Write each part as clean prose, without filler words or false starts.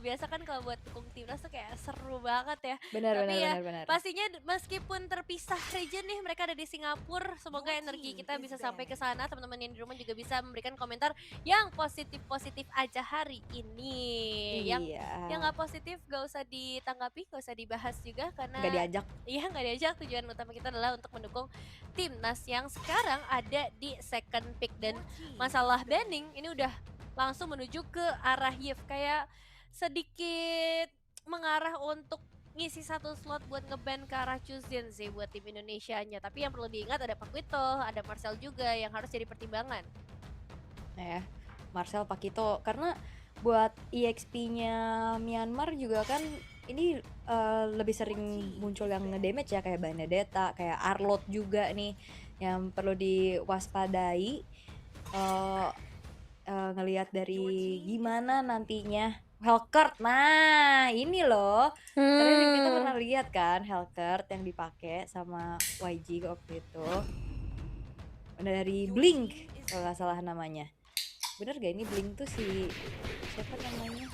Biasa kan kalau buat dukung timnas tuh kayak seru banget ya. Benar benar Tapi ya benar benar. pastinya meskipun terpisah region nih, mereka ada di Singapura. Semoga energi kita bisa sampai ke sana. Teman-teman yang di rumah juga bisa memberikan komentar yang positif-positif aja hari ini. Yang Iya, nggak positif gak usah ditanggapi, gak usah dibahas juga nggak karena diajak. iya nggak diajak. Tujuan utama kita adalah untuk mendukung timnas yang sekarang ada di second pick. Dan masalah banning ini udah langsung menuju ke arah Yves, kayak sedikit mengarah untuk ngisi satu slot buat ngeban ke arah Chuzin sih buat tim Indonesianya. Tapi yang perlu diingat ada Paquito, ada Marcel juga yang harus jadi pertimbangan. Ya, Marcel Paquito karena buat EXP-nya Myanmar juga kan ini lebih sering muncul yang nge-damage ya, kayak Benedetta, kayak Arlott juga nih yang perlu diwaspadai. eh ngelihat dari gimana nantinya Hellcurt. Nah, ini loh. Karena kita pernah lihat kan Hellcurt yang dipakai sama YG waktu itu. Dari Blink kalau nggak salah namanya. Bener gak ini Blink tuh si siapa namanya?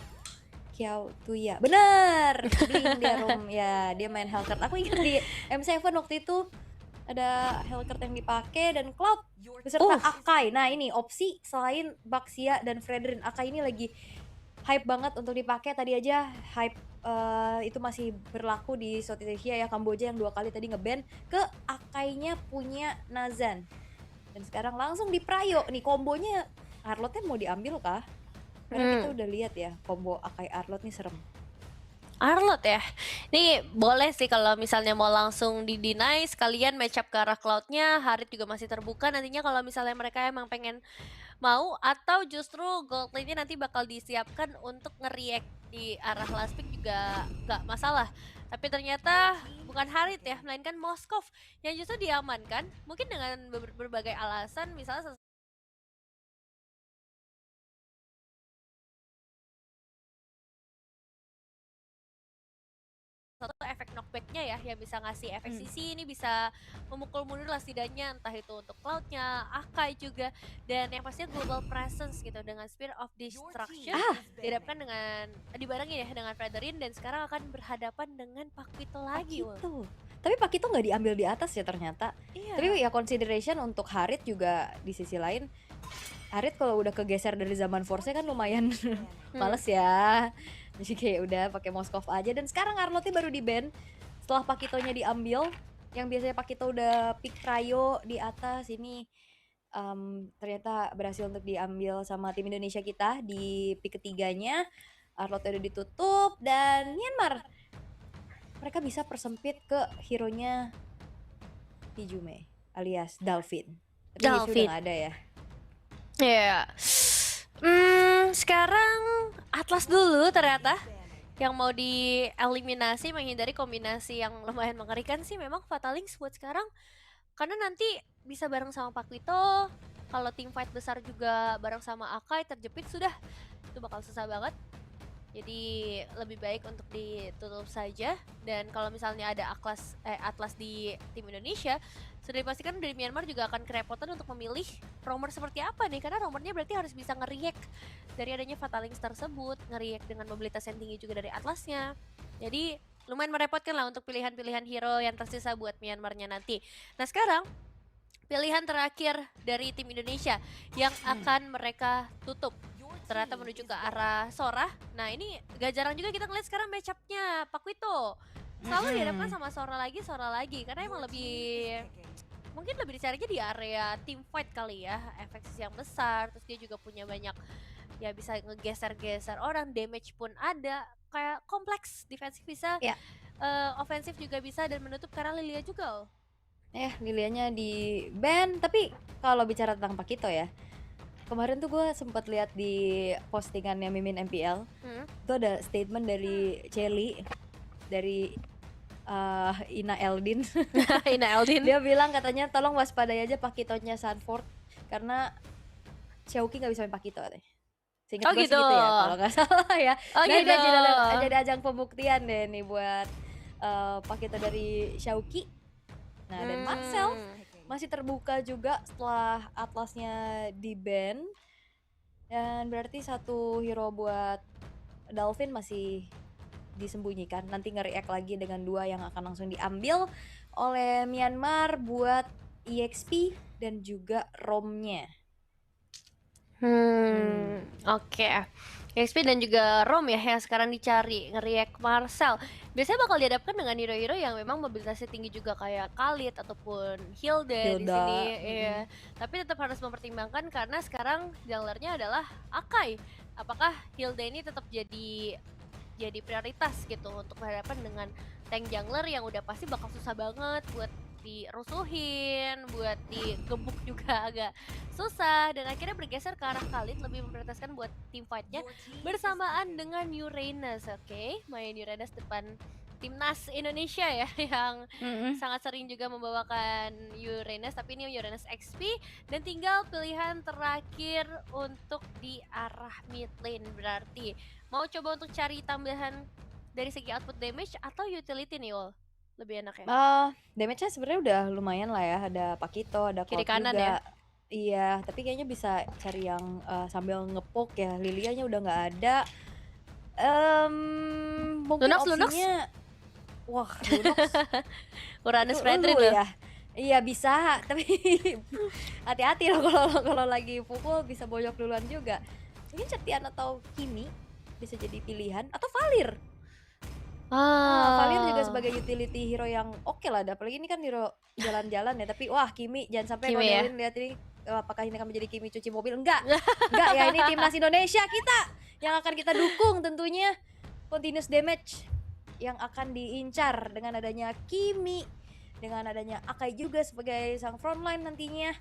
Kiao Tuya. Bener, Blink dia ya, dia main Hellcurt. Aku ingat di M7 waktu itu ada Hellcurt yang dipakai dan Cloud beserta Akai. Nah, ini opsi selain Baxia dan Fredrin. Akai ini lagi hype banget untuk dipakai. Tadi aja hype itu masih berlaku di Southeast Asia ya, Kamboja yang 2 kali tadi nge-ban ke Akainya punya Nazan. Dan sekarang langsung di Prayo nih kombonya. Arlotnya mau diambil kah? Karena kita udah lihat ya combo Akai Arlott nih serem. Arlott ya. Ini boleh sih kalau misalnya mau langsung di-deny sekalian match up ke arah Cloud-nya. Harit juga masih terbuka nantinya kalau misalnya mereka emang pengen mau, atau justru gold lane-nya nanti bakal disiapkan untuk nge-react di arah last pick juga nggak masalah. Tapi ternyata bukan Harit ya, melainkan Moskov yang justru diamankan. Mungkin dengan berbagai alasan, misalnya satu efek knockback-nya ya yang bisa ngasih efek CC, ini bisa memukul mundur lah setidaknya, entah itu untuk Cloud-nya, Akai juga, dan yang pastinya global presence gitu dengan Spear of Destruction dihadapkan dengan dibarengin ya dengan Fredrin, dan sekarang akan berhadapan dengan Paquito lagi. Paquito. Tapi Paquito nggak diambil di atas ya ternyata. Iya. Tapi ya consideration untuk Harit juga di sisi lain. Harit kalau udah kegeser dari zaman Force kan lumayan males ya. Jadi kayak udah pakai Moskov aja. Dan sekarang Arlottnya baru di ban setelah Paquitonya diambil. Yang biasanya Paquito udah pick Rayo di atas, ini ternyata berhasil untuk diambil sama tim Indonesia kita di pick ketiganya. Arlottnya udah ditutup dan Myanmar mereka bisa persempit ke hero-nya Pijume alias Dalvin. Tapi Yeshu udah gak ada ya. Iya. Sekarang Atlas dulu ternyata yang mau dieliminasi, menghindari kombinasi yang lumayan mengerikan sih memang Fatalinx buat sekarang. Karena nanti bisa bareng sama Paquito, kalau tim fight besar juga bareng sama Akai terjepit sudah, itu bakal susah banget. Jadi lebih baik untuk ditutup saja. Dan kalau misalnya ada Atlas di tim Indonesia, sudah dipastikan dari Myanmar juga akan kerepotan untuk memilih roamer seperti apa nih, karena roamernya berarti harus bisa nge-react dari adanya Fatalinx tersebut, nge-react dengan mobilitas yang tinggi juga dari Atlasnya. Jadi lumayan merepotkan lah untuk pilihan-pilihan hero yang tersisa buat Myanmarnya nanti. Nah sekarang pilihan terakhir dari tim Indonesia yang akan mereka tutup ternyata menuju ke arah Sora. Nah ini gak jarang juga kita ngeliat sekarang match up-nya Paquito selalu dihadapkan sama Sora lagi, karena emang mungkin lebih dicarinya di area team fight kali ya, efek yang besar, terus dia juga punya banyak ya bisa ngegeser-geser orang, damage pun ada, kayak kompleks, defensif bisa, ofensif juga bisa, dan menutup karena Lilia juga loh. Lilianya di ban. Tapi kalau bicara tentang Paquito ya, kemarin tuh gue sempat lihat di postingannya Mimin MPL, itu ada statement dari Celi, dari Ina Eldin. Ina Eldin. Dia bilang katanya tolong waspadai aja Paquitonya Sanford karena Xiaoqi nggak bisa main Paquito katanya. Seingat gue gitu. sih gitu ya kalau nggak salah ya. Dan Gitu. jadi ajang pembuktian deh nih buat Paquito dari Xiaoqi. Nah dan Marcel masih terbuka juga setelah Atlasnya di ban. Dan berarti satu hero buat Dolphin masih disembunyikan. Nanti nge-react lagi dengan 2 yang akan langsung diambil oleh Myanmar buat EXP dan juga ROM-nya. Oke. XP dan juga Rom ya yang sekarang dicari, nge-react Marcel. Biasanya bakal dihadapkan dengan hero-hero yang memang mobilitasnya tinggi juga kayak Khalid ataupun Hilda di sini, Hilda, iya. Tapi tetap harus mempertimbangkan karena sekarang junglernya adalah Akai. Apakah Hilda ini tetap jadi prioritas gitu untuk berhadapan dengan tank jungler yang udah pasti bakal susah banget buat dirusuhin, buat digebuk juga agak susah, dan akhirnya bergeser ke arah Khalid, lebih memprioritaskan buat team fight-nya bersamaan dengan Uranus. Oke, main Uranus depan timnas Indonesia ya yang sangat sering juga membawakan Uranus, tapi ini Uranus XP, dan tinggal pilihan terakhir untuk di arah mid lane. Berarti mau coba untuk cari tambahan dari segi output damage atau utility nih, Ul? Lebih enak ya? Damage-nya sebenarnya udah lumayan lah ya, ada Pakito, ada Kiri Cloud kanan ya? juga. Iya, tapi kayaknya bisa cari yang sambil nge-poke ya. Lilianya udah nggak ada. Mungkin Lunox? opsinya, wah Lunox itu Uranus Fredrin elu loh. ya. Iya bisa, tapi hati-hati loh kalau lagi pukul bisa bonyok duluan juga. Mungkin Septian atau Kimi bisa jadi pilihan atau Valir. Valir juga sebagai utility hero yang oke lah, apalagi ini kan hero jalan-jalan ya. Tapi wah Kimi jangan sampai Kimi ya? ngodelin, lihat ini apakah ini akan menjadi Kimi cuci mobil? Enggak ya, ini timnas Indonesia kita yang akan kita dukung tentunya. Continuous damage yang akan diincar dengan adanya Kimi, dengan adanya Akai juga sebagai sang frontline nantinya.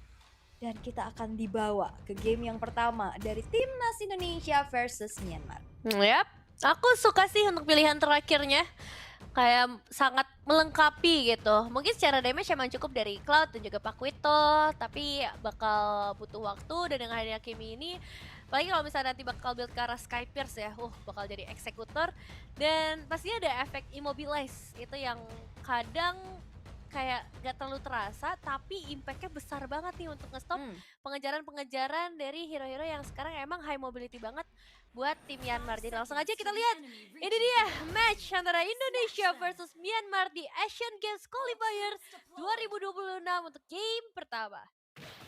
Dan kita akan dibawa ke game yang pertama dari timnas Indonesia versus Myanmar. Yap, aku suka sih untuk pilihan terakhirnya. Kayak sangat melengkapi gitu. Mungkin secara damage emang cukup dari Cloud dan juga Paquito, tapi bakal butuh waktu, dan dengan hadirnya Kimi ini, apalagi kalau misalnya nanti bakal build ke arah Sky Pierce ya, bakal jadi eksekutor, dan pastinya ada efek immobilize itu yang kadang kayak gak terlalu terasa, tapi impactnya besar banget nih untuk nge-stop pengejaran-pengejaran dari hero-hero yang sekarang emang high mobility banget buat tim Myanmar. Jadi langsung aja kita lihat, ini dia match antara Indonesia versus Myanmar di Asian Games Qualifier 2026 untuk game pertama.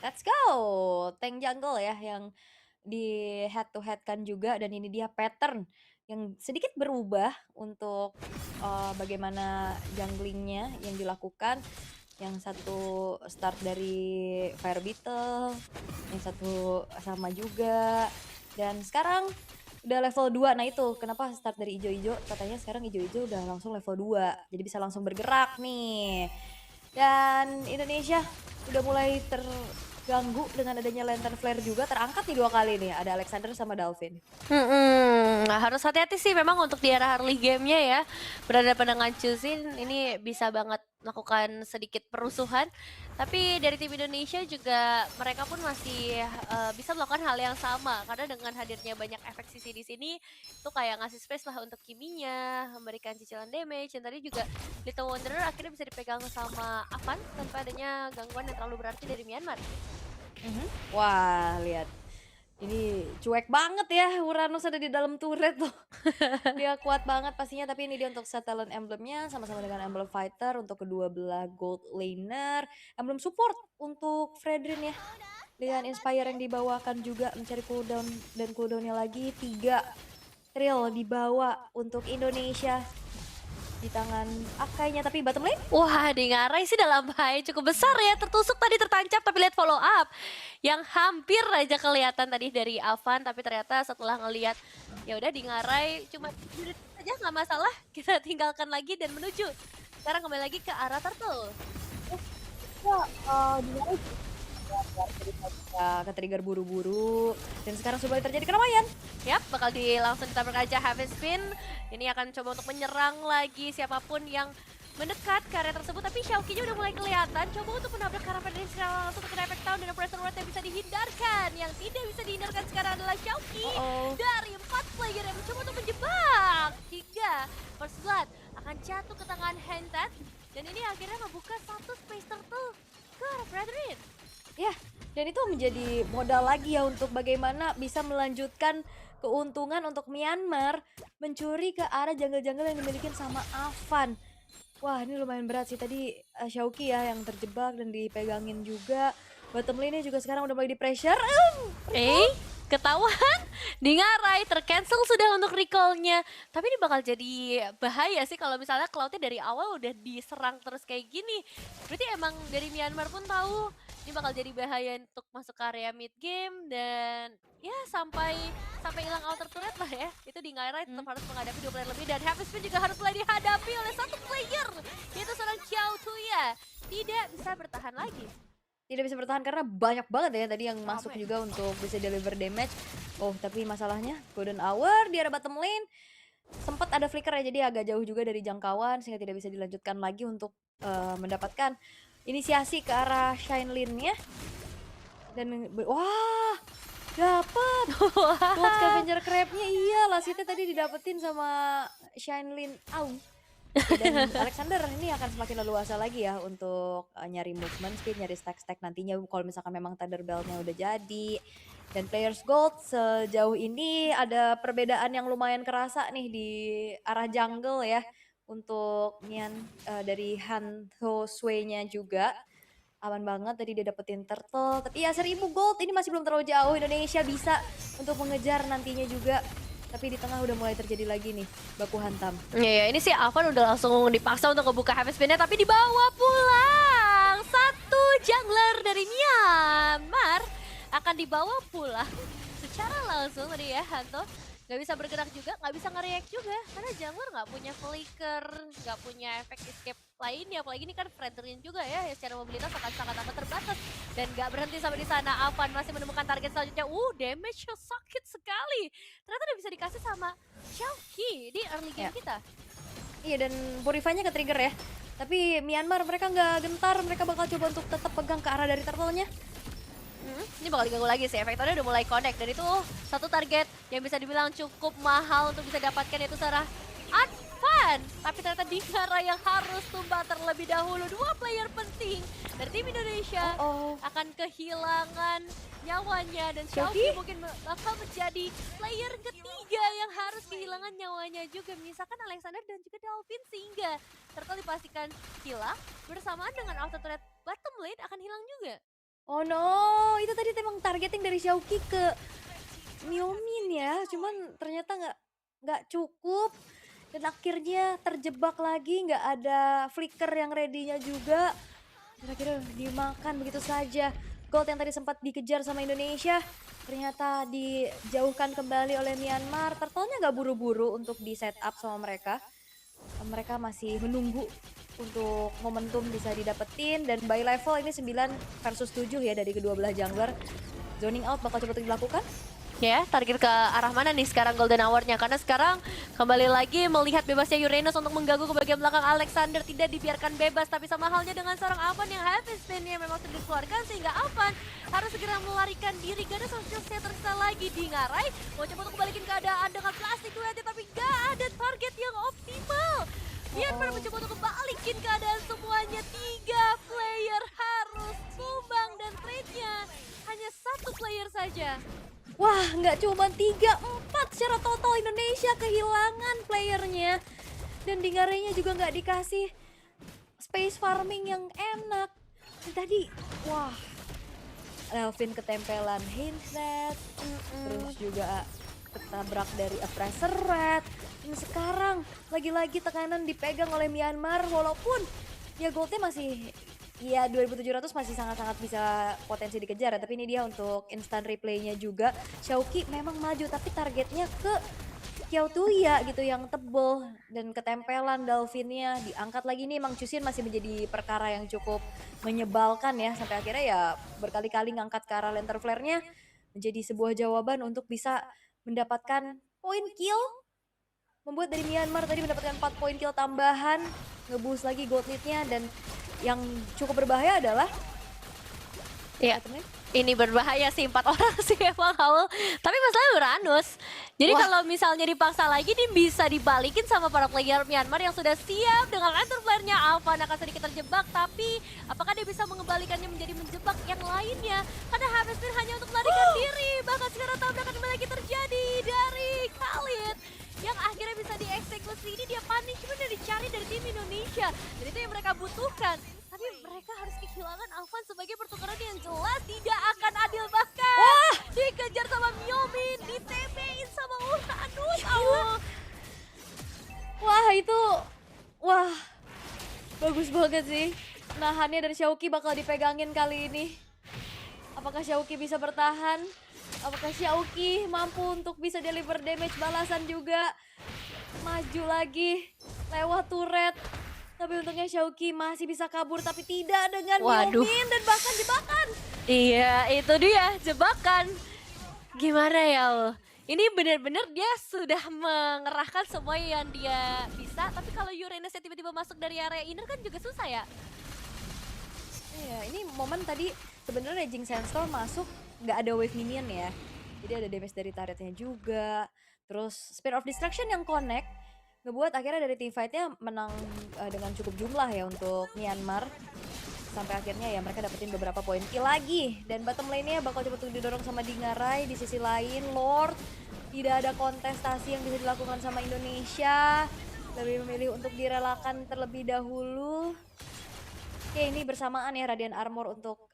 Let's go! Tank jungle ya yang di head to head kan juga, dan ini dia pattern yang sedikit berubah untuk bagaimana junglingnya yang dilakukan. Yang satu start dari Fire Beetle, yang satu sama juga, dan sekarang udah level 2. Nah itu kenapa start dari ijo-ijo, katanya sekarang ijo-ijo udah langsung level 2, jadi bisa langsung bergerak nih. Dan Indonesia udah mulai terganggu dengan adanya Lantern Flare juga, terangkat nih 2 kali nih, ada Alexander sama Dalvin. Nah, harus hati-hati sih memang untuk di arah early game-nya ya. Berhadapan dengan Chuzin ini bisa banget melakukan sedikit perusuhan. Tapi dari tim Indonesia juga mereka pun masih bisa melakukan hal yang sama, karena dengan hadirnya banyak efek CC di sini itu kayak ngasih space lah untuk Kiminya, memberikan cicilan damage, dan tadi juga Little Wanderer akhirnya bisa dipegang sama Avan tanpa adanya gangguan yang terlalu berarti dari Myanmar. Wah, lihat. Ini cuek banget ya, Uranus ada di dalam turret tuh. Dia kuat banget pastinya, tapi ini dia untuk set talent emblemnya sama-sama dengan emblem fighter untuk kedua belah gold laner. Emblem support untuk Fredrin ya. Dengan inspire yang dibawakan juga mencari cooldown, dan cooldownnya lagi 3 trill dibawa untuk Indonesia di tangan Akainya, tapi bottom lane Wah, di Ngarai sih dalam bahaya cukup besar ya. Tertusuk tadi, tertancap, tapi lihat follow up yang hampir aja kelihatan tadi dari Avan, tapi ternyata setelah ngelihat ya udah di Ngarai cuma aja nggak masalah, kita tinggalkan lagi dan menuju sekarang kembali lagi ke arah Turtle. di ke trigger buru-buru, dan sekarang sudah terjadi keramaian. Yap, bakal langsung ditabrak aja Heavy Spin. Ini akan coba untuk menyerang lagi siapapun yang mendekat ke area tersebut, tapi Xiaoqinya udah mulai kelihatan. Coba untuk menabrak ke arah Fredrin secara langsung ke efek Town, dan Pressure Ward yang bisa dihindarkan. Yang tidak bisa dihindarkan sekarang adalah Xiaoqi dari 4 player yang mencoba untuk menjebak. Hingga First Blood akan jatuh ke tangan Hentet, dan ini akhirnya membuka satu Space Turtle ke arah Fredrin. Ya, dan itu menjadi modal lagi ya untuk bagaimana bisa melanjutkan keuntungan untuk Myanmar mencuri ke arah jungle-jungle yang dimiliki sama Avan. Wah, ini lumayan berat sih tadi, Xiaoqi ya yang terjebak dan dipegangin juga. Bottom lane-nya juga sekarang udah mulai di-pressure. Ketahuan di ngarai, tercancel sudah untuk recall-nya. Tapi ini bakal jadi bahaya sih kalau misalnya Cloud-nya dari awal udah diserang terus kayak gini. Berarti emang dari Myanmar pun tahu ini bakal jadi bahaya untuk masuk ke area mid game dan ya sampai hilang outer turret lah ya. Itu di ngarai tetap harus menghadapi 2 player lebih dan Heavy Spin juga harus mulai dihadapi oleh satu player yaitu seorang Xiao Tuya. Tidak bisa bertahan lagi. Tidak bisa bertahan karena banyak banget ya tadi yang masuk Rame. juga untuk bisa deliver damage. Oh, tapi masalahnya Golden Hour di arah bottom lane sempat ada flicker ya, jadi agak jauh juga dari jangkauan sehingga tidak bisa dilanjutkan lagi untuk mendapatkan inisiasi ke arah Shine Lane-nya. Dan wah, dapat Gold Scavenger Crab-nya. Iya, lasitnya tadi didapetin sama Shine Lane. Dan Alexander ini akan semakin leluasa lagi ya untuk nyari movement speed, nyari stack-stack nantinya kalau misalkan memang Thunder Belt-nya udah jadi. Dan Players Gold sejauh ini ada perbedaan yang lumayan kerasa nih di arah jungle ya. Untuk Nian dari Han Ho Sui-nya juga aman banget tadi dia dapetin turtle. Tapi ya 1000 gold ini masih belum terlalu jauh. Indonesia bisa untuk mengejar nantinya juga. Tapi di tengah udah mulai terjadi lagi nih baku hantam. Iya, ini sih Avan udah langsung dipaksa untuk ngebuka heavy spin-nya tapi dibawa pulang. Satu jungler dari Myanmar akan dibawa pulang secara langsung tadi ya Hanto. Nggak bisa bergerak juga, nggak bisa nge-react juga karena jungler nggak punya flicker, nggak punya efek escape lainnya. Apalagi ini kan Fredrin juga ya, secara mobilitas akan sangat amat terbatas dan nggak berhenti sampai di sana. Avan masih menemukan target selanjutnya. Damage sakit sekali. Ternyata udah bisa dikasih sama Xiaoqi di early game kita. Iya, dan Purify-nya ke-trigger ya. Tapi Myanmar mereka nggak gentar, mereka bakal coba untuk tetap pegang ke arah dari turtle-nya. Ini bakal diganggu lagi sih, efektornya udah mulai connect. Dan itu satu target yang bisa dibilang cukup mahal untuk bisa dapatkan, yaitu seorang Advan. Tapi ternyata Dingara yang harus tumbang terlebih dahulu. 2 player penting dari tim Indonesia akan kehilangan nyawanya. Dan Xiaoqi mungkin bakal menjadi player ketiga yang harus kehilangan nyawanya juga. Misalkan Alexander dan juga Dalvin, sehingga Turtle dipastikan hilang bersamaan dengan auto turret bottom lane akan hilang juga. Oh no, itu tadi emang targeting dari Xiaoqi ke Myomin ya, cuman ternyata nggak cukup dan akhirnya terjebak lagi, nggak ada flicker yang ready-nya juga. Kira-kira dimakan begitu saja. Gold yang tadi sempat dikejar sama Indonesia ternyata dijauhkan kembali oleh Myanmar. Turtle-nya nggak buru-buru untuk di setup sama mereka. Mereka masih menunggu untuk momentum bisa didapetin, dan by level ini 9 versus 7 ya dari kedua belah jungler. Zoning out bakal coba dilakukan. Ya, target ke arah mana nih sekarang Golden Hour-nya? Karena sekarang kembali lagi melihat bebasnya Uranus untuk mengganggu ke bagian belakang Alexander. Tidak dibiarkan bebas, tapi sama halnya dengan seorang Avan yang heavy spin-nya memang sudah dikeluarkan. Sehingga Avan harus segera melarikan diri. Gak ada social tersisa lagi di ngarai. Mau coba untuk kembalikan keadaan dengan plastik duetnya, tapi gak ada target yang optimal. Myanmar mencoba untuk kembalikan keadaan semuanya. 3 player harus tumbang dan trade-nya hanya 1 player saja. Wah, nggak cuma 3-4 secara total Indonesia kehilangan playernya. Dan di Garenya juga nggak dikasih space farming yang enak. Dan tadi, wah, Elvin ketempelan Hindred, terus juga ketabrak dari Oppressor Red. Dan sekarang lagi-lagi tekanan dipegang oleh Myanmar, walaupun ya goldnya masih, ya 2700 masih sangat-sangat bisa potensi dikejar ya. Tapi ini dia untuk instant replaynya juga. Xiaoqi memang maju tapi targetnya ke Xiao Tuya gitu yang tebel, dan ketempelan Dalvinnya diangkat lagi nih. Mang Chusin masih menjadi perkara yang cukup menyebalkan ya, sampai akhirnya ya berkali-kali ngangkat ke arah lantern flare-nya menjadi sebuah jawaban untuk bisa mendapatkan poin kill. Membuat dari Myanmar tadi mendapatkan 4 poin kill tambahan, nge-boost lagi gold lead-nya. Dan yang cukup berbahaya adalah Iya, item lane. ini berbahaya sih 4 orang sih emang Howl. Tapi masalahnya Uranus. Jadi Wah, kalau misalnya dipaksa lagi nih bisa dibalikin sama para player Myanmar yang sudah siap dengan lantern flare-nya. Alphan akan sedikit terjebak, tapi apakah dia bisa mengembalikannya menjadi menjebak yang lainnya? Karena Hephaestus hanya untuk melarikan diri. Bahkan sekarang tabrakan lagi terjadi dari Khalid yang akhirnya bisa dieksekusi. Ini dia punishment yang dicari dari tim Indonesia. Dan itu yang mereka butuhkan. Tapi mereka harus kehilangan Alvan sebagai pertukaran yang jelas tidak akan adil, bahkan wah, dikejar sama Myomin, ditebein sama Uranus. Allah. wah itu, wah bagus banget sih. Nahannya dari Xiaoqi bakal dipegangin kali ini. Apakah Xiaoqi bisa bertahan? Apakah Xiaoqi mampu untuk bisa deliver damage balasan juga? Maju lagi lewat turret. Tapi untungnya Xiaoqi masih bisa kabur, tapi tidak dengan Waduh. Myomin dan bahkan jebakan. Iya, itu dia jebakan. Gimana ya Allah? Ini benar-benar dia sudah mengerahkan semua yang dia bisa, tapi kalau Uranusnya tiba-tiba masuk dari area inner kan juga susah ya. Iya, ini momen tadi sebenarnya Jing Sandstorm masuk nggak ada wave minion ya. Jadi ada damage dari turretnya juga. Terus Spear of Destruction yang connect ngebuat akhirnya dari teamfight-nya menang dengan cukup jumlah ya untuk Myanmar. Sampai akhirnya ya mereka dapetin beberapa poin kill lagi. Dan bottom lane-nya bakal coba tuh didorong sama Dingarai. Di sisi lain Lord tidak ada kontestasi yang bisa dilakukan sama Indonesia. Lebih memilih untuk direlakan terlebih dahulu. Oke, ini bersamaan ya Radiant Armor untuk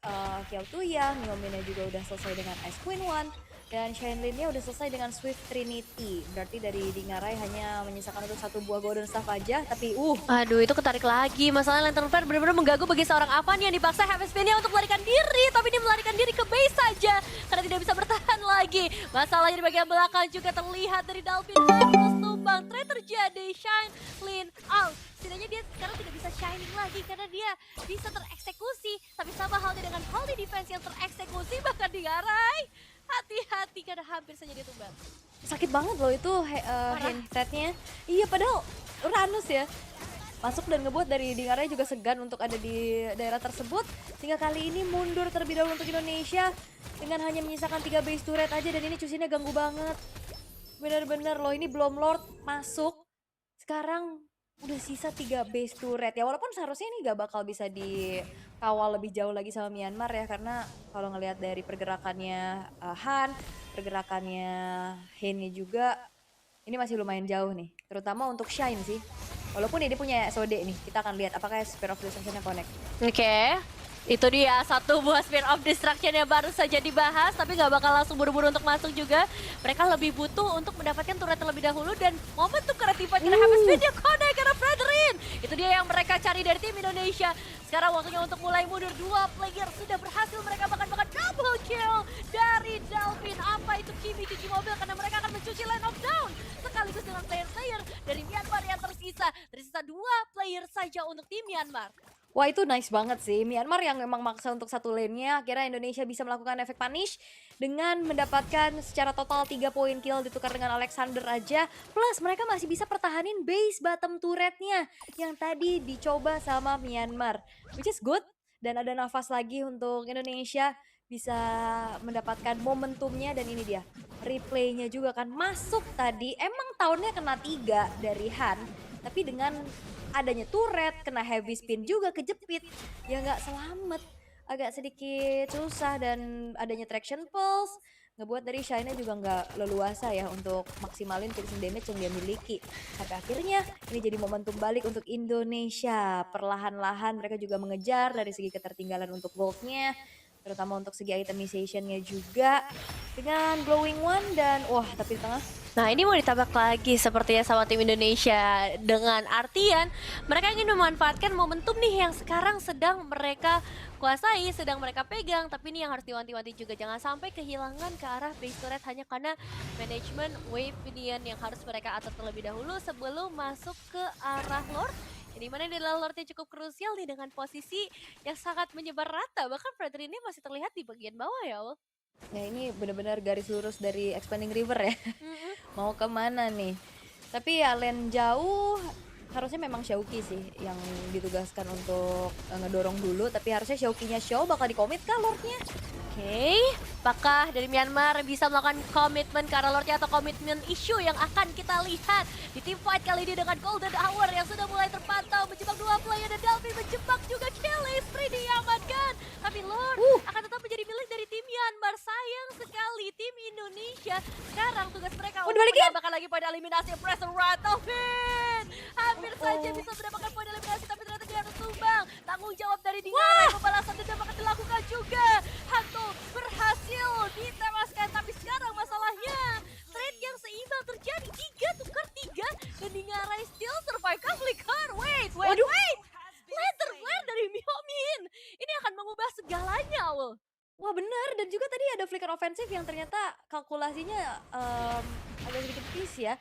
Kiao Tuya, Myomin juga udah selesai dengan Ice Queen One, dan Shenlin-nya udah selesai dengan Swift Trinity. Berarti dari Dingarai hanya menyisakan untuk satu buah Golden Staff aja, tapi Aduh, itu ketarik lagi. Masalahnya Lantern Flare benar-benar mengganggu bagi seorang Avan yang dipaksa Hephaestus-nya untuk melarikan diri. Tapi dia melarikan diri ke base saja karena tidak bisa bertahan lagi. Masalahnya di bagian belakang juga terlihat dari Dalvin harus tumbang. Trade terjadi, Shine, Lin, out. Setidaknya dia sekarang tidak bisa shining lagi karena dia bisa tereksekusi. Tapi sama halnya dengan Holy Defense yang tereksekusi, bahkan Dingarai. Hati-hati karena hampir saja dia tumbang. sakit banget loh itu hand trade-nya. Iya, padahal Uranus ya. Masuk dan ngebuat dari Dingarai juga segan untuk ada di daerah tersebut. Sehingga kali ini mundur terlebih dahulu untuk Indonesia. Dengan hanya menyisakan 3 base turret aja, dan ini Cusinnya ganggu banget. Bener-bener loh, ini belum Lord masuk. Sekarang udah sisa 3 base turret ya, walaupun seharusnya ini gak bakal bisa dikawal lebih jauh lagi sama Myanmar ya, karena kalau ngelihat dari pergerakannya Han, pergerakannya Hen-nya juga ini masih lumayan jauh nih, terutama untuk Shine sih. Walaupun ini punya SOD nih, kita akan lihat apakah Spear of Destruction-nya connect. Oke, itu dia satu buah Spear of Destruction yang baru saja dibahas, tapi nggak bakal langsung buru-buru untuk masuk juga. Mereka lebih butuh untuk mendapatkan turret terlebih dahulu dan momentum kreatif karena Hephaestus dia connect karena Fredrin. Itu dia yang mereka cari dari tim Indonesia. Sekarang waktunya untuk mulai mundur, 2 player sudah berhasil, mereka bahkan double kill dari Dalvin. Apa itu Kimi cuci mobil karena mereka akan mencuci Land of Down sekaligus dengan player-player dari Myanmar yang tersisa. Tersisa 2 player saja untuk tim Myanmar. Wah, itu nice banget sih. Myanmar yang memang maksa untuk satu lane-nya, akhirnya Indonesia bisa melakukan efek punish dengan mendapatkan secara total 3 poin kill ditukar dengan Alexander aja. Plus mereka masih bisa pertahanin base bottom turretnya yang tadi dicoba sama Myanmar. Which is good. Dan ada nafas lagi untuk Indonesia bisa mendapatkan momentumnya, dan ini dia. Replaynya juga kan masuk tadi. Emang tahunnya kena 3 dari Han, tapi dengan adanya turret, kena heavy spin juga kejepit, ya nggak selamat, agak sedikit susah. Dan adanya traction pulse ngebuat dari Shine juga nggak leluasa ya untuk maksimalin piercing damage yang dia miliki. Sampai akhirnya ini jadi momentum balik untuk Indonesia. Perlahan-lahan mereka juga mengejar dari segi ketertinggalan untuk goldnya, terutama untuk segi itemization-nya juga dengan Glowing One. Dan wah, tapi di tengah Nah, ini mau ditabrak lagi sepertinya sama tim Indonesia dengan artian mereka ingin memanfaatkan momentum nih yang sekarang sedang mereka kuasai, sedang mereka pegang. Tapi ini yang harus diwanti-wanti juga, jangan sampai kehilangan ke arah base turret hanya karena manajemen wave minion yang harus mereka atur terlebih dahulu sebelum masuk ke arah Lord. Ini mana adalah Lordnya cukup krusial nih dengan posisi yang sangat menyebar rata. Bahkan Fredrin ini masih terlihat di bagian bawah ya Allah. ya, ini benar-benar garis lurus dari Expanding River ya. Mau kemana nih? Tapi ya lane jauh harusnya memang Xiaoqi sih yang ditugaskan untuk, ngedorong dulu, tapi harusnya Xiaoqinya show bakal di-commit kah Lord-nya? Oke, apakah dari Myanmar bisa melakukan komitmen ke arah Lordnya atau komitmen isu yang akan kita lihat di team fight kali ini dengan Golden Hour yang sudah mulai terpantau menjebak dua player dan Dalvin menjebak juga Kelly Spree diamankan. Tapi Lord akan tetap menjadi milik dari tim Myanmar. Sayang sekali tim Indonesia sekarang tugas mereka Oh, untuk dibalikin? menambahkan lagi poin eliminasi Pressure Rat. Dalvin hampir saja Oh. bisa mendapatkan poin eliminasi tapi ternyata dia harus tumbang. Tanggung jawab dari Dingarai, pembalasan dendam akan dilakukan juga. Hantu berhasil ditewaskan, tapi sekarang masalahnya trade yang seimbang terjadi 3-3 dan Dingarai still survive kah Flicker? Wait. Waduh. Laser flare dari Myomin. Ini akan mengubah segalanya, Ul. Wah bener, dan juga tadi ada flicker ofensif yang ternyata kalkulasinya, agak sedikit miss ya.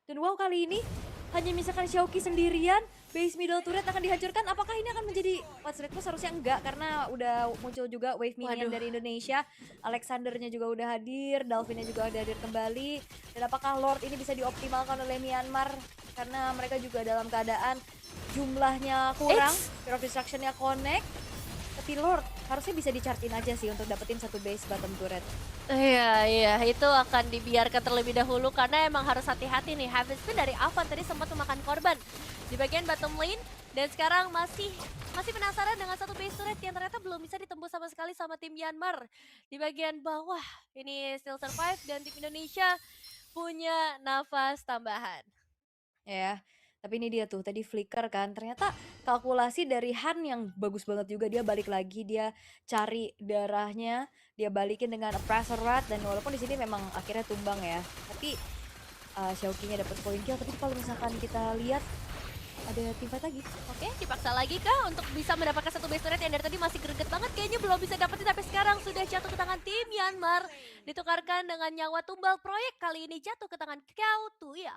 Dan wow, kali ini hanya misalkan Xiaoqi sendirian, base middle turret akan dihancurkan. Apakah ini akan menjadi What's Red Bull? Harusnya enggak, karena udah muncul juga wave minion Waduh. dari Indonesia. Alexandernya juga udah hadir, Dalvinnya juga udah hadir kembali. Dan apakah Lord ini bisa dioptimalkan oleh Myanmar? Karena mereka juga dalam keadaan jumlahnya kurang, Fear of Destruction-nya connect. Tapi Lord harusnya bisa dichartin aja sih untuk dapetin satu base bottom turret. Iya, itu akan dibiarkan terlebih dahulu karena emang harus hati-hati nih. Heavy Spin dari Avan tadi sempat memakan korban di bagian bottom lane dan sekarang masih penasaran dengan satu base turret yang ternyata belum bisa ditembus sama sekali sama tim Myanmar. Di bagian bawah ini still survive dan tim Indonesia punya nafas tambahan. Ya, tapi ini dia tuh tadi flicker kan, ternyata kalkulasi dari Han yang bagus banget juga, dia balik lagi, dia cari darahnya, dia balikin dengan Oppressor Rat, dan walaupun di sini memang akhirnya tumbang ya, tapi Xiaoqinya dapat poin kill. Tapi kalau misalkan kita lihat ada teamfight lagi. Oke, dipaksa lagi kah untuk bisa mendapatkan satu base turret yang dari tadi masih greget banget kayaknya belum bisa dapetin tapi sekarang sudah jatuh ke tangan tim Myanmar. Ditukarkan dengan nyawa tumbal proyek kali ini jatuh ke tangan Kiao Tuya.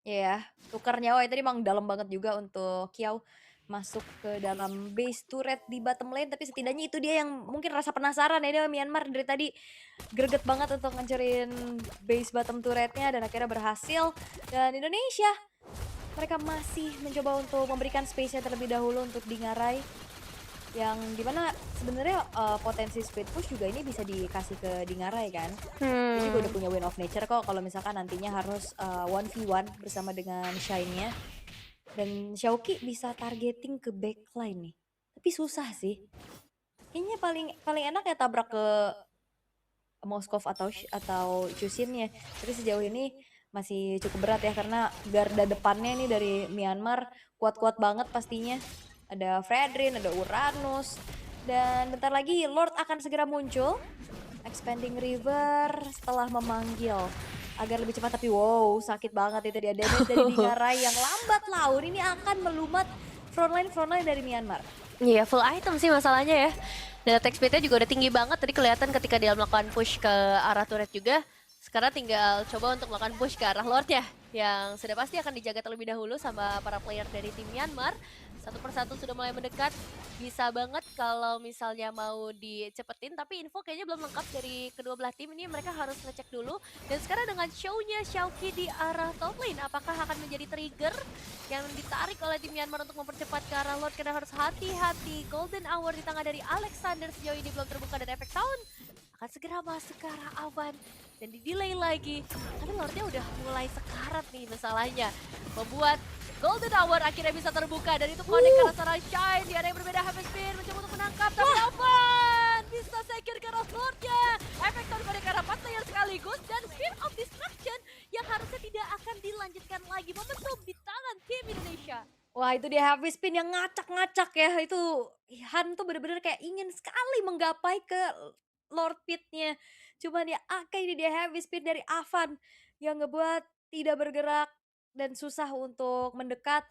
Ya, tukar nyawa ya tadi emang dalam banget juga untuk Kiao masuk ke dalam base turret di bottom lane, tapi setidaknya itu dia yang mungkin rasa penasaran ya, dia Myanmar dari tadi greget banget untuk ngancurin base bottom turretnya dan akhirnya berhasil. Dan Indonesia, mereka masih mencoba untuk memberikan space-nya terlebih dahulu untuk Dingarai, yang dimana sebenarnya potensi speed push juga ini bisa dikasih ke Dingarai kan. Dia juga udah punya Wind of Nature kok kalau misalkan nantinya harus 1v1 bersama dengan Shine-nya. Dan Xiaoqi bisa targeting ke backline nih. Tapi susah sih. Kayaknya paling enak ya tabrak ke Moskov atau Chusin-nya. Tapi sejauh ini masih cukup berat ya karena garda depannya nih dari Myanmar kuat-kuat banget pastinya. Ada Fredrin, ada Uranus, dan bentar lagi Lord akan segera muncul. Expanding River setelah memanggil agar lebih cepat, tapi wow sakit banget itu dia damage dari Dingarai yang lambat laun ini akan melumat frontline dari Myanmar. Iya, full item sih masalahnya ya. Dan attack speed-nya juga udah tinggi banget. Tadi kelihatan ketika dia melakukan push ke arah turret juga. Sekarang tinggal coba untuk melakukan push ke arah Lord-nya. Yang sudah pasti akan dijaga terlebih dahulu sama para player dari tim Myanmar. Satu persatu sudah mulai mendekat. Bisa banget kalau misalnya mau dicepetin. Tapi info kayaknya belum lengkap dari kedua belah tim. Ini mereka harus ngecek dulu. Dan sekarang dengan show-nya Xiaoqi di arah top lane. Apakah akan menjadi trigger yang ditarik oleh tim Myanmar untuk mempercepat ke arah Lord? Karena harus hati-hati. Golden Hour di tangan dari Alexander sejauh ini belum terbuka dan efek sound akan segera masuk ke arah Avan dan di-delay lagi. Tapi Lordnya udah mulai sekarat nih masalahnya. Membuat Golden Hour akhirnya bisa terbuka dan itu connect ke arah seorang Shine. Di area yang berbeda Heaven Spin mencoba untuk menangkap. Tapi Avan bisa secure ke arah Lordnya. Efek sound connect ke arah 4 player sekaligus dan Fear of Destruction yang harusnya tidak akan dilanjutkan lagi. Momentum di tangan tim Indonesia. Wah itu dia Heavy Spin yang ngacak-ngacak ya, itu Han tuh bener-bener kayak ingin sekali menggapai ke Lord Pit-nya. Cuman ya ini dia Heavy Spin dari Avan yang ngebuat tidak bergerak dan susah untuk mendekat.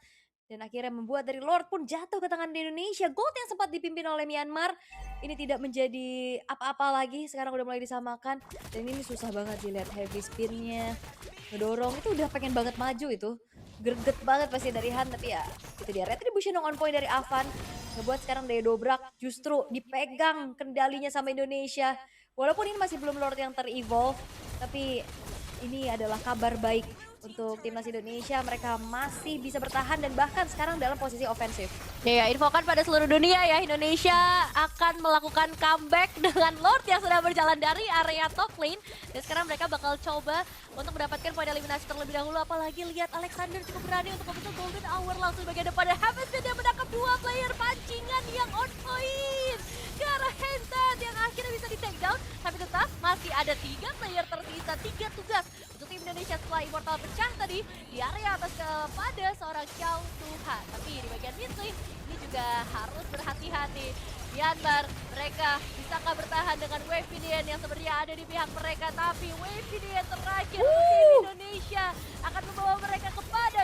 Dan akhirnya membuat dari Lord pun jatuh ke tangan di Indonesia. Gold yang sempat dipimpin oleh Myanmar ini tidak menjadi apa-apa lagi, sekarang udah mulai disamakan. Dan ini susah banget dilihat Heavy Spin-nya ngedorong, itu udah pengen banget maju itu. Greget banget pasti dari Han, tapi ya itu dia retribution on point dari Avan ngebuat sekarang daya dobrak justru dipegang kendalinya sama Indonesia. Walaupun ini masih belum Lord yang ter-evolve, tapi ini adalah kabar baik untuk timnas Indonesia, mereka masih bisa bertahan dan bahkan sekarang dalam posisi ofensif. Ya, infokan pada seluruh dunia ya, Indonesia akan melakukan comeback dengan Lord yang sudah berjalan dari area top lane. Dan sekarang mereka bakal coba untuk mendapatkan poin eliminasi terlebih dahulu. Apalagi lihat Alexander cukup berani untuk membentuk Golden Hour langsung di bagian depan. Dan Hammerstone yang menangkap 2 player pancingan yang on point ke arah Hentan yang akhirnya bisa di take down. Tapi tetap masih ada 3 player tersisa, 3 tugas untuk tim Indonesia setelah Immortal pecah tadi di area atas kepada seorang Xiao Tuhan. Tapi di bagian mid lane ini juga harus berhati-hati. Myanmar, mereka bisakah bertahan dengan Wave VDN yang sebenarnya ada di pihak mereka, tapi Wave VDN terakhir untuk tim Indonesia akan membawa mereka kepada